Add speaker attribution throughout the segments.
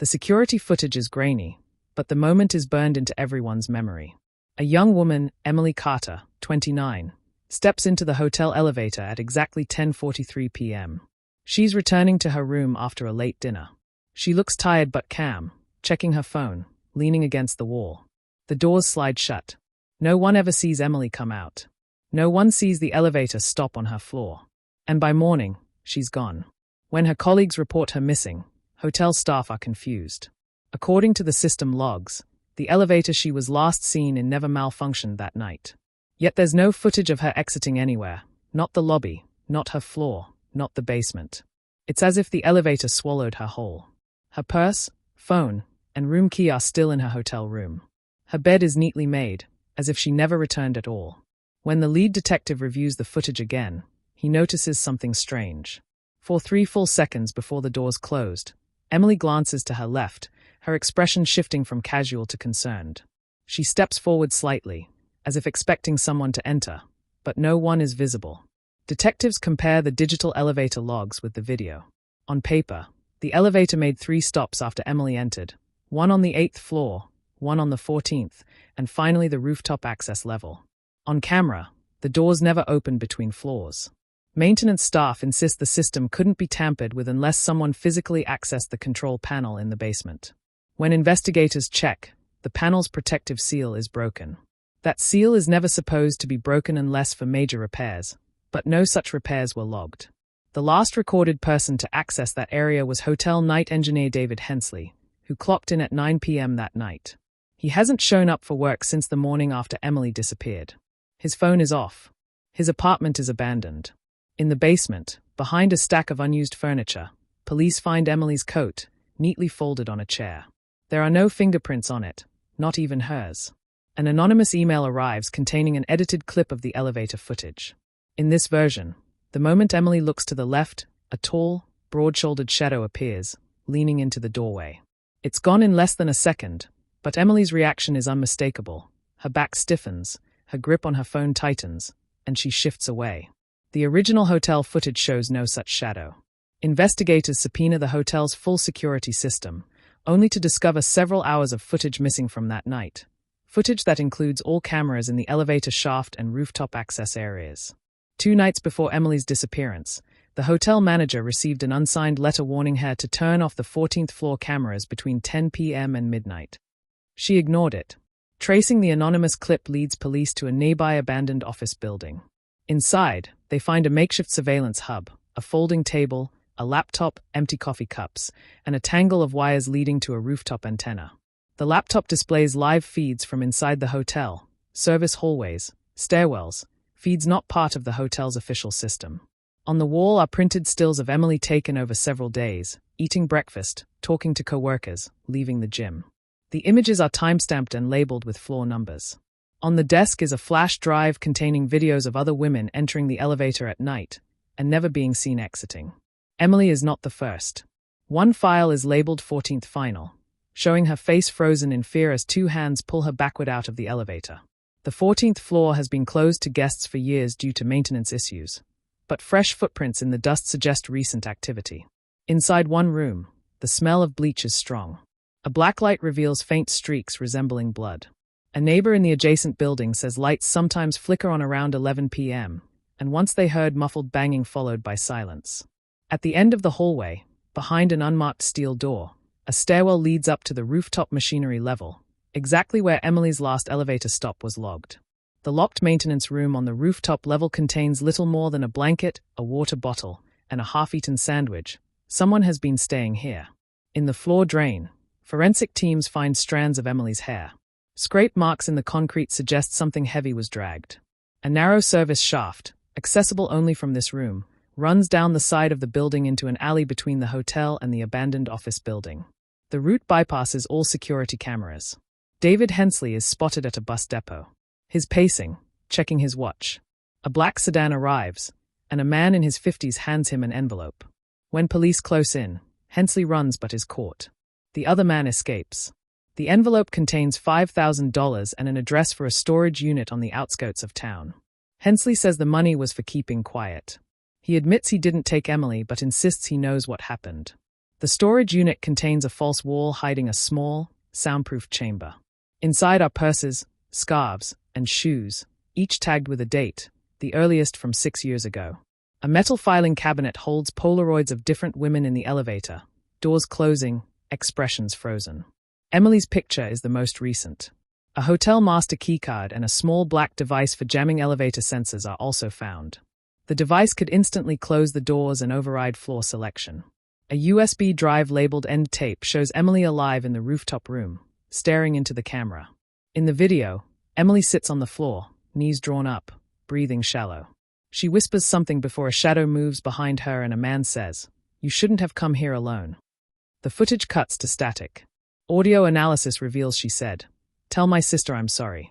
Speaker 1: The security footage is grainy, but the moment is burned into everyone's memory. A young woman, Emily Carter, 29, steps into the hotel elevator at exactly 10:43 p.m. She's returning to her room after a late dinner. She looks tired but calm, checking her phone, leaning against the wall. The doors slide shut. No one ever sees Emily come out. No one sees the elevator stop on her floor. And by morning, she's gone. When her colleagues report her missing, hotel staff are confused. According to the system logs, the elevator she was last seen in never malfunctioned that night. Yet there's no footage of her exiting anywhere, not the lobby, not her floor, not the basement. It's as if the elevator swallowed her whole. Her purse, phone, and room key are still in her hotel room. Her bed is neatly made, as if she never returned at all. When the lead detective reviews the footage again, he notices something strange. For 3 full seconds before the doors closed, Emily glances to her left, her expression shifting from casual to concerned. She steps forward slightly, as if expecting someone to enter, but no one is visible. Detectives compare the digital elevator logs with the video. On paper, the elevator made 3 stops after Emily entered, one on the 8th floor, one on the 14th, and finally the rooftop access level. On camera, the doors never opened between floors. Maintenance staff insist the system couldn't be tampered with unless someone physically accessed the control panel in the basement. When investigators check, the panel's protective seal is broken. That seal is never supposed to be broken unless for major repairs, but no such repairs were logged. The last recorded person to access that area was hotel night engineer David Hensley, who clocked in at 9 p.m. that night. He hasn't shown up for work since the morning after Emily disappeared. His phone is off. His apartment is abandoned. In the basement, behind a stack of unused furniture, police find Emily's coat, neatly folded on a chair. There are no fingerprints on it, not even hers. An anonymous email arrives containing an edited clip of the elevator footage. In this version, the moment Emily looks to the left, a tall, broad-shouldered shadow appears, leaning into the doorway. It's gone in less than a second, but Emily's reaction is unmistakable. Her back stiffens, her grip on her phone tightens, and she shifts away. The original hotel footage shows no such shadow. Investigators subpoena the hotel's full security system, only to discover several hours of footage missing from that night. Footage that includes all cameras in the elevator shaft and rooftop access areas. 2 nights before Emily's disappearance, the hotel manager received an unsigned letter warning her to turn off the 14th floor cameras between 10 p.m. and midnight. She ignored it. Tracing the anonymous clip leads police to a nearby abandoned office building. Inside, they find a makeshift surveillance hub, a folding table, a laptop, empty coffee cups, and a tangle of wires leading to a rooftop antenna. The laptop displays live feeds from inside the hotel, service hallways, stairwells, feeds not part of the hotel's official system. On the wall are printed stills of Emily taken over several days, eating breakfast, talking to co-workers, leaving the gym. The images are timestamped and labeled with floor numbers. On the desk is a flash drive containing videos of other women entering the elevator at night and never being seen exiting. Emily is not the first. One file is labeled 14th Final, showing her face frozen in fear as 2 hands pull her backward out of the elevator. The 14th floor has been closed to guests for years due to maintenance issues, but fresh footprints in the dust suggest recent activity. Inside one room, the smell of bleach is strong. A blacklight reveals faint streaks resembling blood. A neighbor in the adjacent building says lights sometimes flicker on around 11 p.m., and once they heard muffled banging followed by silence. At the end of the hallway, behind an unmarked steel door, a stairwell leads up to the rooftop machinery level, exactly where Emily's last elevator stop was logged. The locked maintenance room on the rooftop level contains little more than a blanket, a water bottle, and a half-eaten sandwich. Someone has been staying here. In the floor drain, forensic teams find strands of Emily's hair. Scrape marks in the concrete suggest something heavy was dragged. A narrow service shaft, accessible only from this room, runs down the side of the building into an alley between the hotel and the abandoned office building. The route bypasses all security cameras. David Hensley is spotted at a bus depot. His pacing, checking his watch. A black sedan arrives, and a man in his 50s hands him an envelope. When police close in, Hensley runs but is caught. The other man escapes. The envelope contains $5,000 and an address for a storage unit on the outskirts of town. Hensley says the money was for keeping quiet. He admits he didn't take Emily but insists he knows what happened. The storage unit contains a false wall hiding a small, soundproof chamber. Inside are purses, scarves, and shoes, each tagged with a date, the earliest from 6 years ago. A metal filing cabinet holds Polaroids of different women in the elevator, doors closing, expressions frozen. Emily's picture is the most recent. A hotel master keycard and a small black device for jamming elevator sensors are also found. The device could instantly close the doors and override floor selection. A USB drive labeled end tape shows Emily alive in the rooftop room, staring into the camera. In the video, Emily sits on the floor, knees drawn up, breathing shallow. She whispers something before a shadow moves behind her and a man says, "You shouldn't have come here alone." The footage cuts to static. Audio analysis reveals she said, "Tell my sister I'm sorry."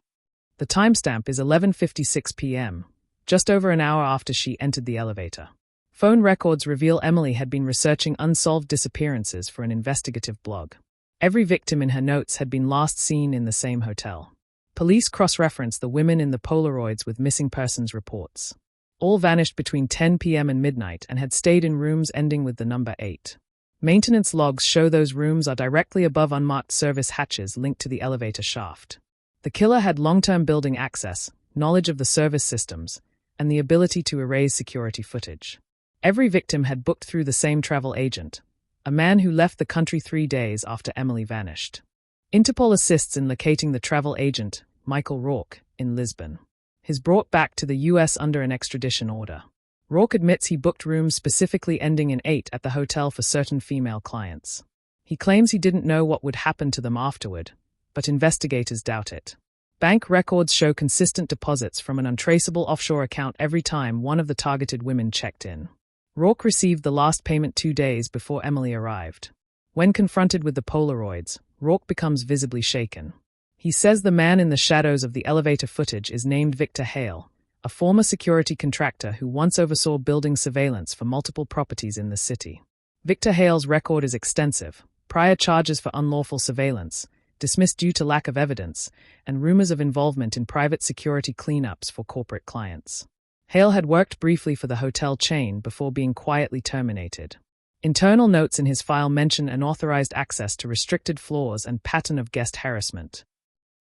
Speaker 1: The timestamp is 11:56 p.m., just over an hour after she entered the elevator. Phone records reveal Emily had been researching unsolved disappearances for an investigative blog. Every victim in her notes had been last seen in the same hotel. Police cross-reference the women in the Polaroids with missing persons reports. All vanished between 10 p.m. and midnight and had stayed in rooms ending with the number 8. Maintenance logs show those rooms are directly above unmarked service hatches linked to the elevator shaft. The killer had long-term building access, knowledge of the service systems, and the ability to erase security footage. Every victim had booked through the same travel agent, a man who left the country 3 days after Emily vanished. Interpol assists in locating the travel agent, Michael Rourke, in Lisbon. He's brought back to the U.S. under an extradition order. Rourke admits he booked rooms specifically ending in 8 at the hotel for certain female clients. He claims he didn't know what would happen to them afterward, but investigators doubt it. Bank records show consistent deposits from an untraceable offshore account every time one of the targeted women checked in. Rourke received the last payment 2 days before Emily arrived. When confronted with the Polaroids, Rourke becomes visibly shaken. He says the man in the shadows of the elevator footage is named Victor Hale, a former security contractor who once oversaw building surveillance for multiple properties in the city. Victor Hale's record is extensive: prior charges for unlawful surveillance, dismissed due to lack of evidence, and rumors of involvement in private security cleanups for corporate clients. Hale had worked briefly for the hotel chain before being quietly terminated. Internal notes in his file mention unauthorized access to restricted floors and pattern of guest harassment.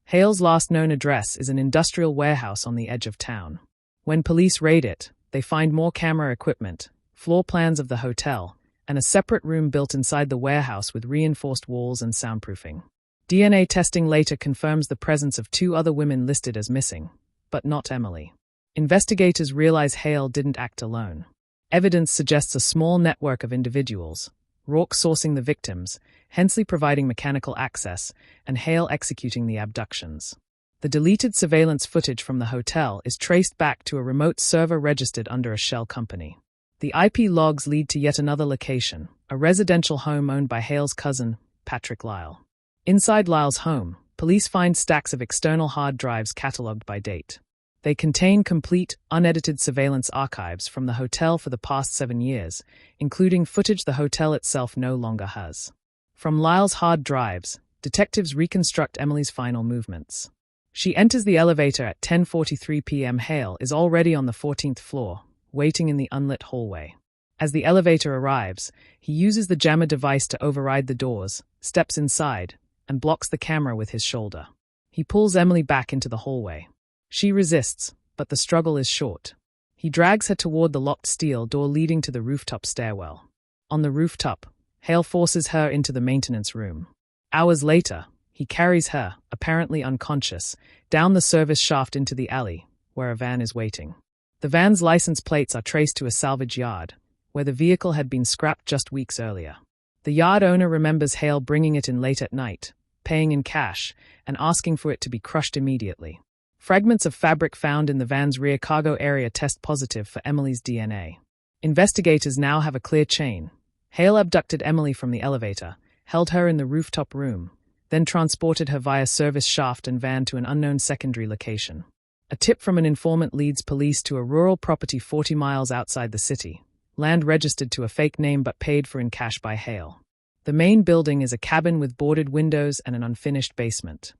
Speaker 1: Hale's last known address is an industrial warehouse on the edge of town. When police raid it, they find more camera equipment, floor plans of the hotel, and a separate room built inside the warehouse with reinforced walls and soundproofing. DNA testing later confirms the presence of 2 other women listed as missing, but not Emily. Investigators realize Hale didn't act alone. Evidence suggests a small network of individuals, Rourke sourcing the victims, Hensley providing mechanical access, and Hale executing the abductions. The deleted surveillance footage from the hotel is traced back to a remote server registered under a shell company. The IP logs lead to yet another location, a residential home owned by Hale's cousin, Patrick Lyle. Inside Lyle's home, police find stacks of external hard drives catalogued by date. They contain complete, unedited surveillance archives from the hotel for the past 7 years, including footage the hotel itself no longer has. From Lyle's hard drives, detectives reconstruct Emily's final movements. She enters the elevator at 10:43 p.m. Hale is already on the 14th floor, waiting in the unlit hallway. As the elevator arrives, he uses the jammer device to override the doors, steps inside, and blocks the camera with his shoulder. He pulls Emily back into the hallway. She resists, but the struggle is short. He drags her toward the locked steel door leading to the rooftop stairwell. On the rooftop, Hale forces her into the maintenance room. Hours later, he carries her, apparently unconscious, down the service shaft into the alley, where a van is waiting. The van's license plates are traced to a salvage yard, where the vehicle had been scrapped just weeks earlier. The yard owner remembers Hale bringing it in late at night, paying in cash, and asking for it to be crushed immediately. Fragments of fabric found in the van's rear cargo area test positive for Emily's DNA. Investigators now have a clear chain. Hale abducted Emily from the elevator, held her in the rooftop room, then transported her via service shaft and van to an unknown secondary location. A tip from an informant leads police to a rural property 40 miles outside the city, land registered to a fake name but paid for in cash by Hale. The main building is a cabin with boarded windows and an unfinished basement.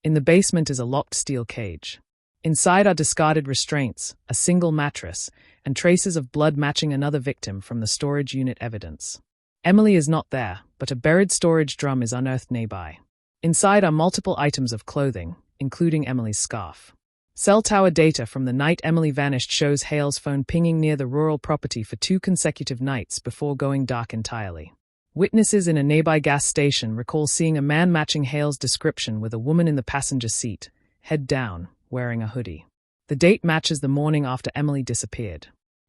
Speaker 1: In the basement is a locked steel cage. Inside are discarded restraints, a single mattress, and traces of blood matching another victim from the storage unit evidence. Emily is not there, but a buried storage drum is unearthed nearby. Inside are multiple items of clothing, including Emily's scarf. Cell tower data from the night Emily vanished shows Hale's phone pinging near the rural property for 2 consecutive nights before going dark entirely. Witnesses in a nearby gas station recall seeing a man matching Hale's description with a woman in the passenger seat, head down, wearing a hoodie. The date matches the morning after Emily disappeared.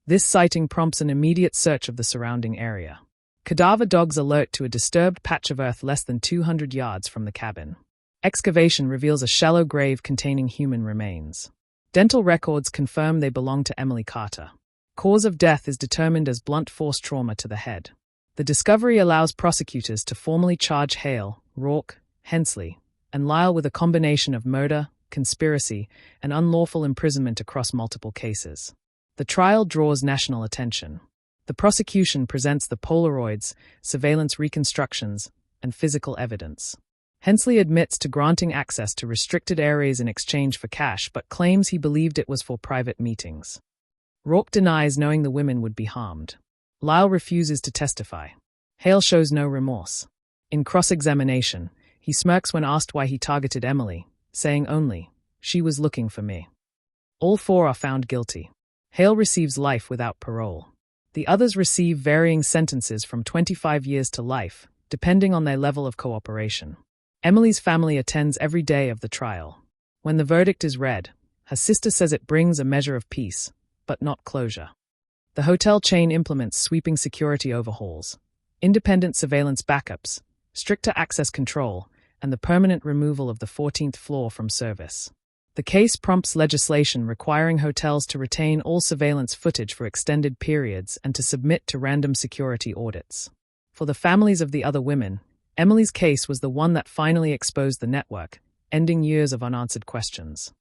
Speaker 1: This sighting prompts an immediate search of the surrounding area. Cadaver dogs alert to a disturbed patch of earth less than 200 yards from the cabin. Excavation reveals a shallow grave containing human remains. Dental records confirm they belong to Emily Carter. Cause of death is determined as blunt force trauma to the head. The discovery allows prosecutors to formally charge Hale, Rourke, Hensley, and Lyle with a combination of murder, conspiracy, and unlawful imprisonment across multiple cases. The trial draws national attention. The prosecution presents the Polaroids, surveillance reconstructions, and physical evidence. Hensley admits to granting access to restricted areas in exchange for cash but claims he believed it was for private meetings. Rourke denies knowing the women would be harmed. Lyle refuses to testify. Hale shows no remorse. In cross-examination, he smirks when asked why he targeted Emily, saying only, "She was looking for me." All 4 are found guilty. Hale receives life without parole. The others receive varying sentences from 25 years to life, depending on their level of cooperation. Emily's family attends every day of the trial. When the verdict is read, her sister says it brings a measure of peace, but not closure. The hotel chain implements sweeping security overhauls, independent surveillance backups, stricter access control, and the permanent removal of the 14th floor from service. The case prompts legislation requiring hotels to retain all surveillance footage for extended periods and to submit to random security audits. For the families of the other women, Emily's case was the one that finally exposed the network, ending years of unanswered questions.